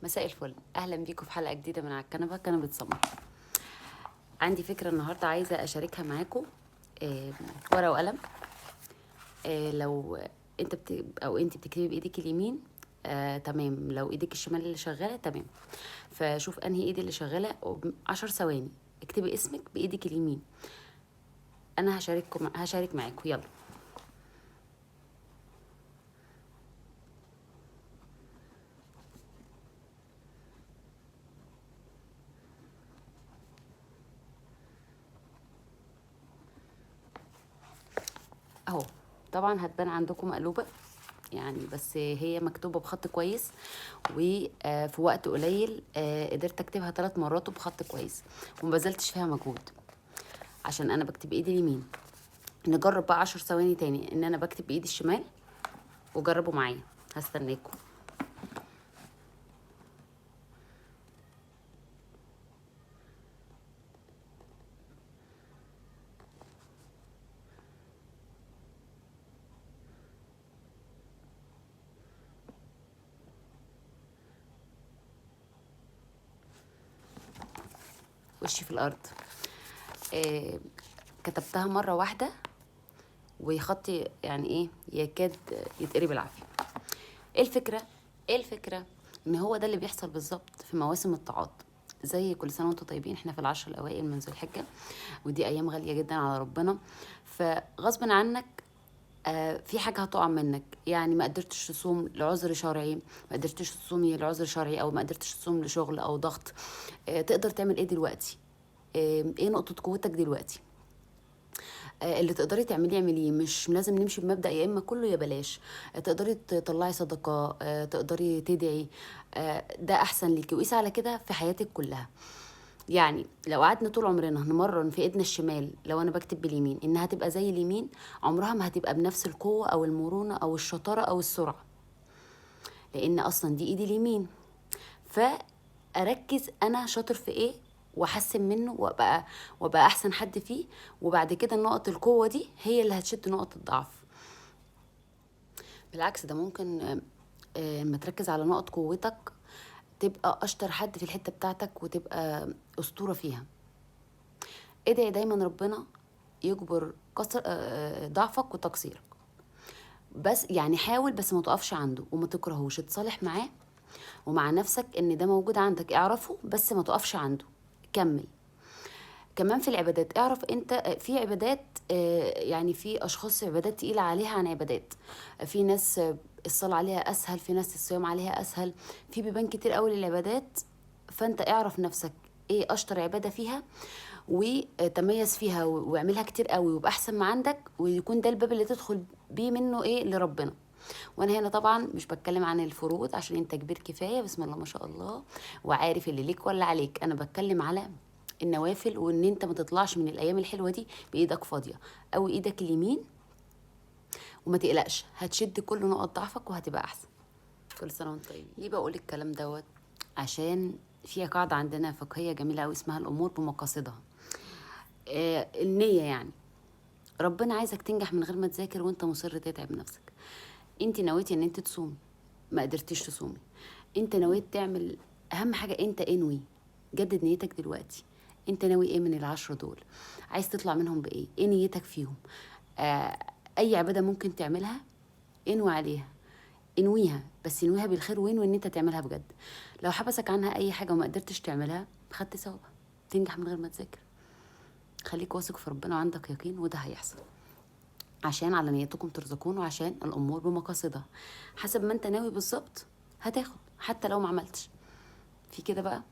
مساء الفل، اهلا بيكم في حلقه جديده من على الكنبه، كنبه سمر. عندي فكره النهارده عايزه اشاركها معاكم. ورقه وقلم. لو انت بتكتبي بايدك اليمين، تمام. لو ايدك الشمال اللي شغاله، تمام. فشوف انهي ايد اللي شغاله، 10 ثواني اكتبي اسمك بايدك اليمين. انا هشارك معاكم، يلا. اهو. طبعا هتبان عندكم مقلوبه يعني، بس هي مكتوبه بخط كويس، وفي وقت قليل قدرت اكتبها 3 مرات وبخط كويس، ومبذلتش فيها مجهود عشان انا بكتب بايدي اليمين. نجرب بقى 10 ثواني تاني ان انا بكتب بايدي الشمال، وجربوا معايا. هستناكم. وشي في الارض. آه كتبتها مره واحده، وخطي يعني ايه يكاد يتقري بالعافيه. ايه الفكره ان هو ده اللي بيحصل بالظبط في مواسم الطاعات. زي كل سنه وانتم طيبين، احنا في العشر الاوائل من ذو الحجه، ودي ايام غاليه جدا على ربنا. فغصب عنك في حاجه هتقع منك، يعني ما قدرتش تصوم لعذر شرعي، ما قدرتش تصومي لعذر شرعي، او ما قدرتش تصوم لشغل او ضغط. تقدر تعمل ايه دلوقتي؟ ايه نقطه قوتك دلوقتي؟ اللي تقدري تعمليه اعمليه. مش لازم نمشي بمبدأ يا اما كله يا بلاش. تقدري تطلعي صدقة، تقدري تدعي. ده احسن ليكي، وقيسي على كده في حياتك كلها. يعني لو قعدنا طول عمرنا نمرن في ايدنا الشمال، لو انا بكتب باليمين انها تبقى زي اليمين، عمرها ما هتبقى بنفس القوة او المرونة او الشطارة او السرعة، لان اصلا دي ايدي اليمين. فاركز انا شاطر في ايه، واحسن منه، وابقى احسن حد فيه. وبعد كده نقط القوه دي هي اللي هتشد نقط الضعف. بالعكس، ده ممكن لما تركز على نقط قوتك تبقى اشطر حد في الحته بتاعتك، وتبقى اسطوره فيها. ادعي دايما ربنا يجبر كسر ضعفك وتقصيرك. بس يعني حاول، بس ما تقفش عنده وما تكرهوش، اتصالح معاه ومع نفسك ان ده موجود عندك، اعرفه بس ما تقفش عنده، كمل. كمان في العبادات اعرف انت في عبادات، يعني في اشخاص عبادات تقيلة عليها عن عبادات. في ناس الصلاة عليها اسهل، في ناس الصيام عليها اسهل، في بيبان كتير قوي للعبادات. فانت اعرف نفسك ايه اشطر عبادة فيها، وتميز فيها واعملها كتير قوي ويبقى احسن ما عندك، ويكون ده الباب اللي تدخل بيه منه ايه لربنا. وانا هنا طبعا مش بتكلم عن الفروض عشان انت كبير كفايه، بسم الله ما شاء الله، وعارف اللي ليك ولا عليك. انا بتكلم على النوافل، وان انت ما تطلعش من الايام الحلوه دي بايدك فاضيه، او ايدك اليمين. وما تقلقش، هتشد كل نقط ضعفك وهتبقى احسن. كل سنه وانت طيب. ليه بقول الكلام دوت؟ عشان في قاعده عندنا فقهيه جميله قوي اسمها الامور بمقاصدها. النيه يعني. ربنا عايزك تنجح من غير ما تذاكر وانت مصر تتعب نفسك. انت نويتي ان انت تصومي، ما قدرتيش تصومي. انت نويت تعمل، اهم حاجه انت انوي. جدد نيتك دلوقتي. انت ناوي ايه من ال10 دول؟ عايز تطلع منهم بايه؟ ايه نيتك فيهم؟ آه اي عباده ممكن تعملها انوي عليها، انويها، بس انويها بالخير، وانوي ان انت تعملها بجد. لو حبسك عنها اي حاجه وما قدرتش تعملها، خدت ثوابها. تنجح من غير ما تذاكر. خليك واثق في ربنا وعندك يقين، وده هيحصل. عشان على نيتكم ترزقون، وعشان الامور بمقاصدها. حسب ما انت ناوي بالظبط هتاخد، حتى لو ما عملتش. في كده بقى